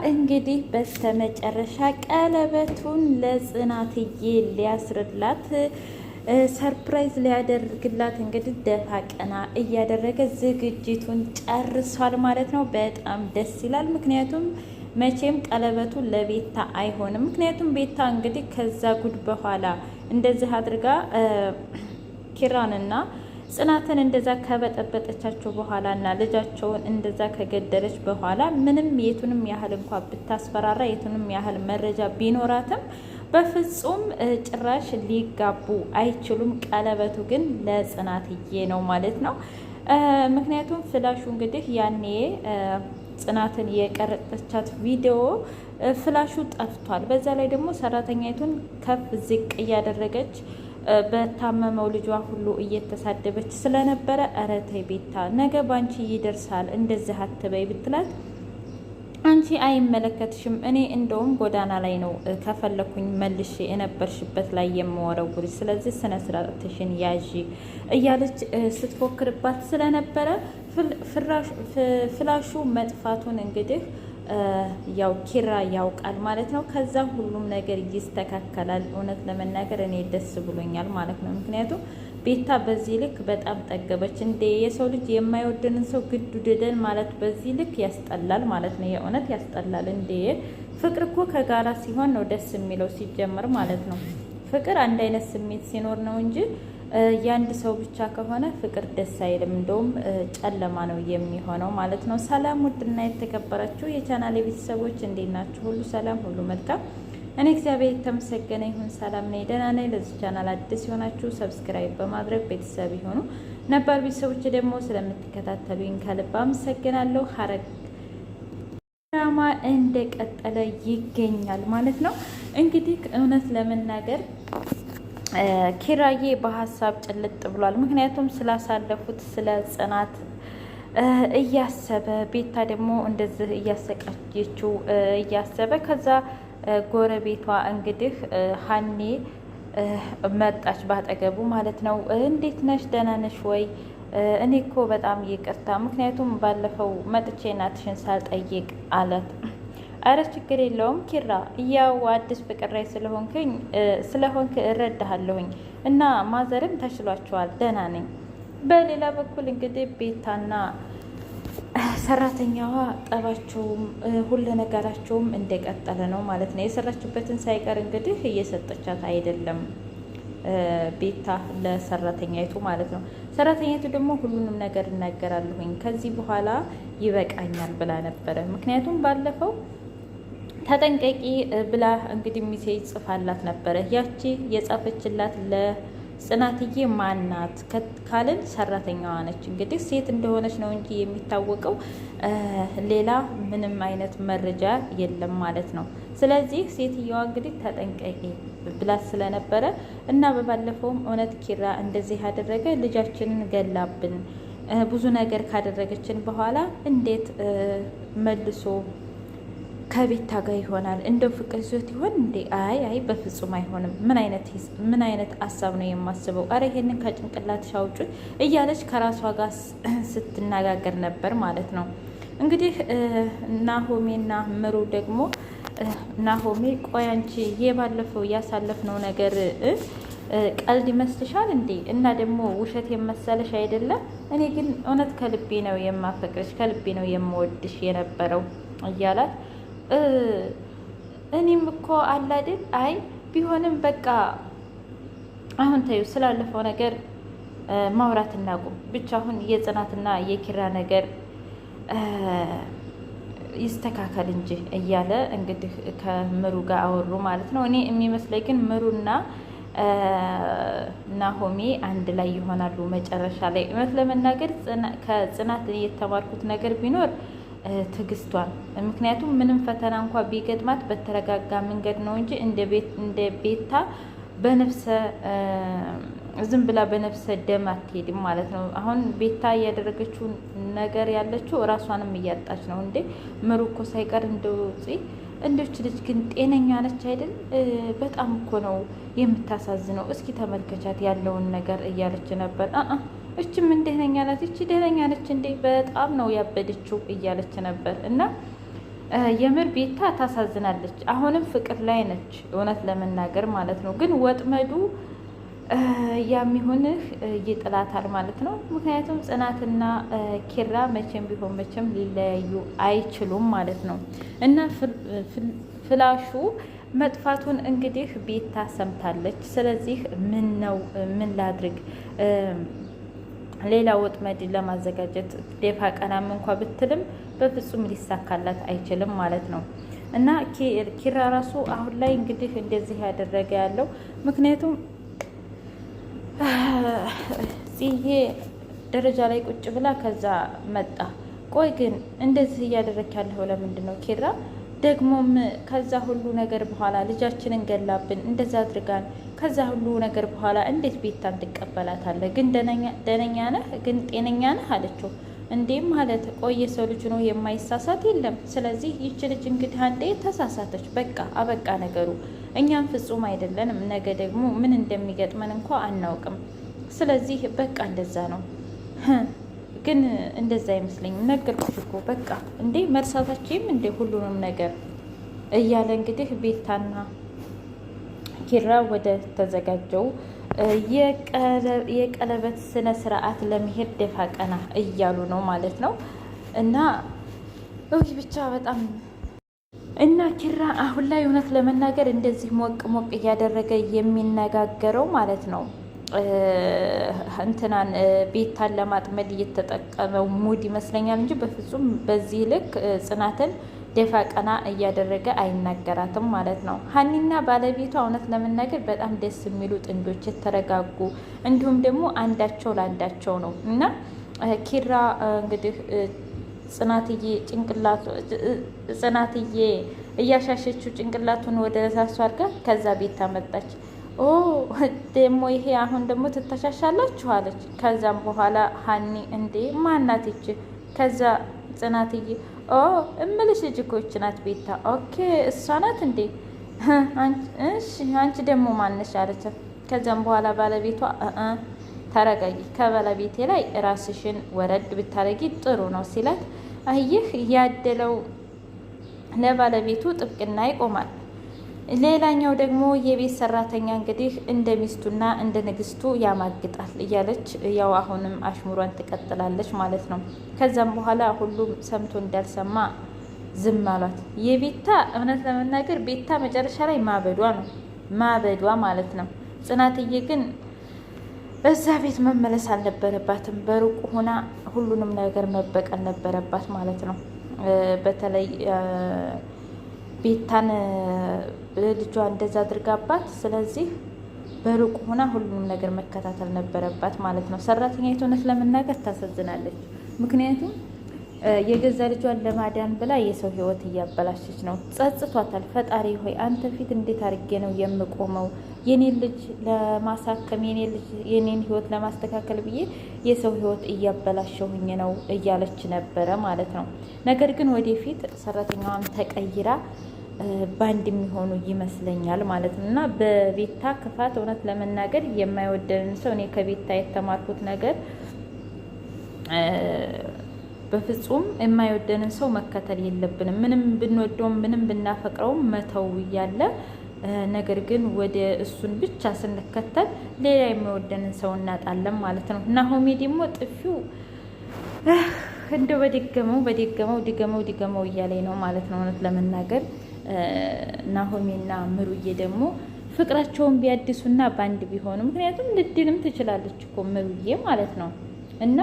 እንግዲህ በስተመጨረሻ ቀለበቱን ለጽናትዬ ሊያስርላት ሰርፕራይዝ ሊያደርግላት እንግዲህ ደፋ ቀና እያደረገ ዝግጅቱን ጨርሷል ማለት ነው። በጣም ደስ ይላል። ምክንያቱም መቼም ቀለበቱ ለቤታ አይሆንም። ምክንያቱም ቤታ እንግዲህ ከዛ ጉድ በኋላ እንደዚህ አድርጋ ኪራንና ጽናትን እንደዛ ከበጠበጠቻቸው በኋላ እና ልጃቸውን እንደዛ ከገደለች በኋላ ምንም የቱንም ያህል እንኳ ብታስፈራራ የቱንም ያህል መረጃ ቢኖራትም በፍጹም ጭራሽ ሊጋቡ አይችሉም። ቀለበቱ ግን ለጽናትዬ ነው ማለት ነው። ምክንያቱም ፍላሹ እንግዲህ ያኔ ጽናትን የቀረጠቻት ቪዲዮ ፍላሹ ጠፍቷል። በዛ ላይ ደግሞ ሰራተኛይቱን ከፍ ዝቅ እያደረገች በታመመው ልጇ ሁሉ እየተሳደበች ስለነበረ ኧረ ተይ ቤታ ነገ ባንቺ ይደርሳል እንደዚህ አትበይ ብትላት አንቺ አይመለከትሽም፣ እኔ እንደውም ጎዳና ላይ ነው ከፈለኩኝ መልሼ የነበርሽበት ላይ የምወረውር፣ ስለዚህ ስነ ስርዓትሽን ያዢ እያለች ስትፎክርባት ስለነበረ ፍላሹ መጥፋቱን እንግዲህ ያው ኪራ ያውቃል ማለት ነው። ከዛ ሁሉም ነገር ይስተካከላል። እውነት ለመናገር እኔ ደስ ብሎኛል ማለት ነው። ምክንያቱም ቤታ በዚህ ልክ በጣም ጠገበች። እንደ የሰው ልጅ የማይወደንን ሰው ግድ ውደደን ማለት በዚህ ልክ ያስጠላል ማለት ነው። የእውነት ያስጠላል። እንደ ፍቅር እኮ ከጋራ ሲሆን ነው ደስ የሚለው ሲጀመር ማለት ነው። ፍቅር አንድ አይነት ስሜት ሲኖር ነው እንጂ የአንድ ሰው ብቻ ከሆነ ፍቅር ደስ አይልም። እንደውም ጨለማ ነው የሚሆነው ማለት ነው። ሰላም ውድና የተከበራችሁ የቻናሌ ቤተሰቦች እንዴት ናችሁ? ሁሉ ሰላም፣ ሁሉ መልካም። እኔ እግዚአብሔር የተመሰገነ ይሁን ሰላም ነኝ፣ ደህና ነኝ። ለዚህ ቻናል አዲስ የሆናችሁ ሰብስክራይብ በማድረግ ቤተሰብ ይሁኑ። ነባር ቤተሰቦች ደግሞ ስለምትከታተሉኝ ከልብ አመሰግናለሁ። ሐረግ ድራማ እንደቀጠለ ይገኛል ማለት ነው። እንግዲህ እውነት ለመናገር ኪራዬ በሀሳብ ጭልጥ ብሏል። ምክንያቱም ስላሳለፉት ስለ ጽናት እያሰበ ቤታ ደግሞ እንደዚህ እያሰቃየችው እያሰበ ከዛ ጎረቤቷ እንግዲህ ሀኔ መጣች ባጠገቡ ማለት ነው። እንዴት ነሽ? ደህና ነሽ ወይ? እኔ እኮ በጣም ይቅርታ፣ ምክንያቱም ባለፈው መጥቼ እናትሽን ሳልጠይቅ አላት። አረ ችግር የለውም ኪራ፣ ያው አዲስ ፍቅር ላይ ስለሆንክ እረዳሃለሁኝ እና ማዘርም ተሽሏቸዋል፣ ደህና ነኝ። በሌላ በኩል እንግዲህ ቤታና ሰራተኛዋ ጠባቸውም ሁሉ ነገራቸውም እንደቀጠለ ነው ማለት ነው። የሰራችበትን ሳይቀር እንግዲህ እየሰጠቻት አይደለም ቤታ ለሰራተኛይቱ ማለት ነው። ሰራተኛይቱ ደግሞ ሁሉንም ነገር እናገራለሁኝ ከዚህ በኋላ ይበቃኛል ብላ ነበረ። ምክንያቱም ባለፈው ተጠንቀቂ ብላ እንግዲህ ሚሴጅ ጽፋላት ነበረ። ያቺ የጻፈችላት ለጽናትዬ ማናት ካልን ሰራተኛዋ ነች። እንግዲህ ሴት እንደሆነች ነው እንጂ የሚታወቀው ሌላ ምንም አይነት መረጃ የለም ማለት ነው። ስለዚህ ሴትየዋ እንግዲህ ተጠንቀቂ ብላት ስለነበረ እና በባለፈውም እውነት ኪራ እንደዚህ ያደረገ ልጃችንን ገላብን ብዙ ነገር ካደረገችን በኋላ እንዴት መልሶ ከቤታ ጋር ይሆናል? እንደው ፍቅር ይዞት ይሆን እንዴ? አይ በፍጹም አይሆንም። ምን አይነት ሀሳብ ነው የማስበው? አረ ይሄንን ከጭንቅላትሽ አውጪ እያለች ከራሷ ጋር ስትነጋገር ነበር ማለት ነው። እንግዲህ ናሆሜና ምሩ ደግሞ ናሆሜ ቆይ አንቺ የባለፈው ያሳለፍነው ነገር ቀልድ ይመስልሻል እንዴ? እና ደግሞ ውሸት የመሰለሽ አይደለም? እኔ ግን እውነት ከልቤ ነው የማፈቅርሽ፣ ከልቤ ነው የምወድሽ የነበረው እያላት እኔም እኮ አላድል አይ ቢሆንም በቃ አሁን ተይው፣ ስላለፈው ነገር ማውራት እናቁም። ብቻ አሁን የጽናትና የኪራ ነገር ይስተካከል እንጂ እያለ እንግዲህ ከምሩ ጋር አወሩ ማለት ነው። እኔ የሚመስለኝ ግን ምሩና ናሆሜ አንድ ላይ ይሆናሉ መጨረሻ ላይ። እውነት ለመናገር ከጽናት የተማርኩት ነገር ቢኖር ትዕግስቷን። ምክንያቱም ምንም ፈተና እንኳ ቢገጥማት በተረጋጋ መንገድ ነው እንጂ እንደ ቤታ በነፍሰ ዝም ብላ በነፍሰ ደም አትሄድም ማለት ነው። አሁን ቤታ እያደረገችው ነገር ያለችው እራሷንም እያጣች ነው። እንዴ ምሩ እኮ ሳይቀር እንደች ልጅ ግን ጤነኛ ነች አይደል? በጣም እኮ ነው የምታሳዝነው። እስኪ ተመልከቻት ያለውን ነገር እያለች ነበር። እችም ደህነኛ ናት፣ እቺ ደህነኛ ነች እንዴ? በጣም ነው ያበደችው እያለች ነበር። እና የምር ቤታ ታሳዝናለች። አሁንም ፍቅር ላይ ነች እውነት ለመናገር ማለት ነው። ግን ወጥመዱ የሚሆንህ ይጥላታል ማለት ነው። ምክንያቱም ጽናትና ኪራ መቼም ቢሆን መቼም ሊለያዩ አይችሉም ማለት ነው። እና ፍላሹ መጥፋቱን እንግዲህ ቤታ ሰምታለች። ስለዚህ ምን ላድርግ ሌላ ወጥመድ ለማዘጋጀት ደፋ ቀናም እንኳ ብትልም በፍጹም ሊሳካላት አይችልም ማለት ነው። እና ኪራ ራሱ አሁን ላይ እንግዲህ እንደዚህ ያደረገ ያለው ምክንያቱም ጽዬ ደረጃ ላይ ቁጭ ብላ ከዛ መጣ። ቆይ ግን እንደዚህ እያደረክ ያለው ለምንድን ነው ኪራ? ደግሞም ከዛ ሁሉ ነገር በኋላ ልጃችንን ገላብን እንደዛ አድርጋን ከዛ ሁሉ ነገር በኋላ እንዴት ቤታን ትቀበላታለህ? ግን ደነኛ ነህ? ግን ጤነኛ ነህ አለችው። እንዴም ማለት ቆየ ሰው ልጅ ነው የማይሳሳት የለም። ስለዚህ ይች ልጅ እንግዲህ አንዴ ተሳሳተች፣ በቃ አበቃ ነገሩ። እኛም ፍጹም አይደለንም። ነገ ደግሞ ምን እንደሚገጥመን እንኳ አናውቅም። ስለዚህ በቃ እንደዛ ነው። ግን እንደዛ አይመስለኝም። ነገርኩሽ እኮ በቃ እንዴ መርሳታችንም እንዴ ሁሉንም ነገር እያለ እንግዲህ ቤታና ኪራ ወደ ተዘጋጀው የቀለበት ስነ ስርዓት ለመሄድ ደፋ ቀና እያሉ ነው ማለት ነው። እና ብቻ በጣም እና ኪራ አሁን ላይ እውነት ለመናገር እንደዚህ ሞቅ ሞቅ እያደረገ የሚነጋገረው ማለት ነው እንትናን ቤታን ለማጥመድ እየተጠቀመው ሙድ ይመስለኛል እንጂ በፍጹም በዚህ ልክ ጽናትን ደፋ ቀና እያደረገ አይናገራትም ማለት ነው። ሀኒና ባለቤቷ እውነት ለመናገር በጣም ደስ የሚሉ ጥንዶች፣ የተረጋጉ እንዲሁም ደግሞ አንዳቸው ለአንዳቸው ነው እና ኪራ እንግዲህ ጽናትዬ እያሻሸችው ጭንቅላቱን ወደ ራሱ አድርጋ ከዛ ቤት ታመጣች። ደግሞ ይሄ አሁን ደግሞ ትተሻሻላችሁ አለች። ከዛም በኋላ ሀኒ እንዴ ማናት ይች? ከዛ ጽናትዬ እምልሽ ልጅ እኮ ይች ናት ቤታ። ኦኬ እሷ ናት እንዴ? እሺ አንቺ ደግሞ ማነሽ አለች። ከዛም በኋላ ባለቤቷ ተረጋጊ፣ ከባለቤቴ ላይ ራስሽን ወረድ ብታረጊ ጥሩ ነው ሲላት፣ ይህ ያደለው ለባለቤቱ ጥብቅና ይቆማል። ሌላኛው ደግሞ የቤት ሰራተኛ እንግዲህ እንደ ሚስቱና እንደ ንግስቱ ያማግጣል እያለች ያው አሁንም አሽሙሯን ትቀጥላለች ማለት ነው። ከዛም በኋላ ሁሉም ሰምቶ እንዳልሰማ ዝም አሏት። የቤታ እውነት ለመናገር ቤታ መጨረሻ ላይ ማበዷ ማለት ነው። ጽናትዬ ግን በዛ ቤት መመለስ አልነበረባትም። በሩቁ ሆና ሁሉንም ነገር መበቀል ነበረባት ማለት ነው። በተለይ ቤታን ልጇ እንደዛ አድርጋባት፣ ስለዚህ በሩቁ ሆና ሁሉንም ነገር መከታተል ነበረባት ማለት ነው። ሰራተኛይቱ እውነት ለመናገር ታሳዝናለች። ምክንያቱም የገዛ ልጇን ለማዳን ብላ የሰው ሕይወት እያበላሸች ነው። ጸጽቷታል። ፈጣሪ ሆይ አንተ ፊት እንዴት አድርጌ ነው የምቆመው? የኔን ልጅ ለማሳከም የኔን ሕይወት ለማስተካከል ብዬ የሰው ሕይወት እያበላሸሁኝ ነው እያለች ነበረ ማለት ነው። ነገር ግን ወደፊት ሰራተኛዋን ተቀይራ ባንድ የሚሆኑ ይመስለኛል ማለት ነው። እና በቤታ ክፋት እውነት ለመናገር የማይወደንን ሰው እኔ ከቤታ የተማርኩት ነገር በፍጹም የማይወደንን ሰው መከተል የለብንም። ምንም ብንወደውም ምንም ብናፈቅረውም መተው እያለ ነገር ግን ወደ እሱን ብቻ ስንከተል ሌላ የማይወደንን ሰው እናጣለን ማለት ነው። ናሆሜ ደግሞ ጥፊው እንደ በደገመው እያለኝ ነው ማለት ነው። እውነት ለመናገር ናሆሜና ምሩዬ ደግሞ ፍቅራቸውን ቢያድሱና ባንድ ቢሆኑ፣ ምክንያቱም ልድንም ትችላለች እኮ ምሩዬ ማለት ነው እና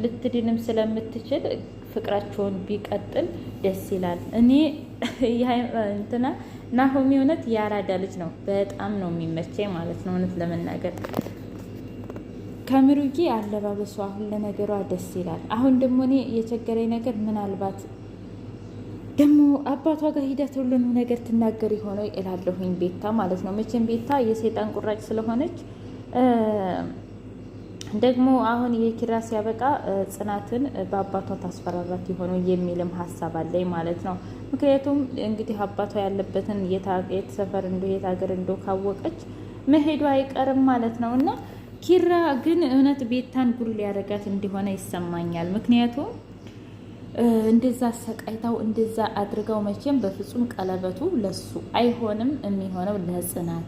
ልትድንም ስለምትችል ፍቅራቸውን ቢቀጥል ደስ ይላል። እኔ እንትና ናሆሚ እውነት ያራዳ ልጅ ነው። በጣም ነው የሚመቸኝ ማለት ነው። እውነት ለመናገር ከምሩዬ አለባበሷ ሁሉ ነገሯ ደስ ይላል። አሁን ደግሞ እኔ የቸገረኝ ነገር ምናልባት ደግሞ አባቷ ጋር ሂደት ሁሉንም ነገር ትናገር የሆነው እላለሁኝ ቤታ ማለት ነው። መቼም ቤታ የሰይጣን ቁራጭ ስለሆነች ደግሞ አሁን የኪራ ሲያበቃ ጽናትን በአባቷ ታስፈራራት የሆነው የሚልም ሀሳብ አለኝ ማለት ነው። ምክንያቱም እንግዲህ አባቷ ያለበትን የት ሰፈር የት ሀገር ካወቀች መሄዱ አይቀርም ማለት ነው። እና ኪራ ግን እውነት ቤታን ጉል ሊያደርጋት እንደሆነ ይሰማኛል። ምክንያቱም እንደዛ አሰቃይታው እንደዛ አድርገው መቼም በፍጹም ቀለበቱ ለሱ አይሆንም። የሚሆነው ለጽናት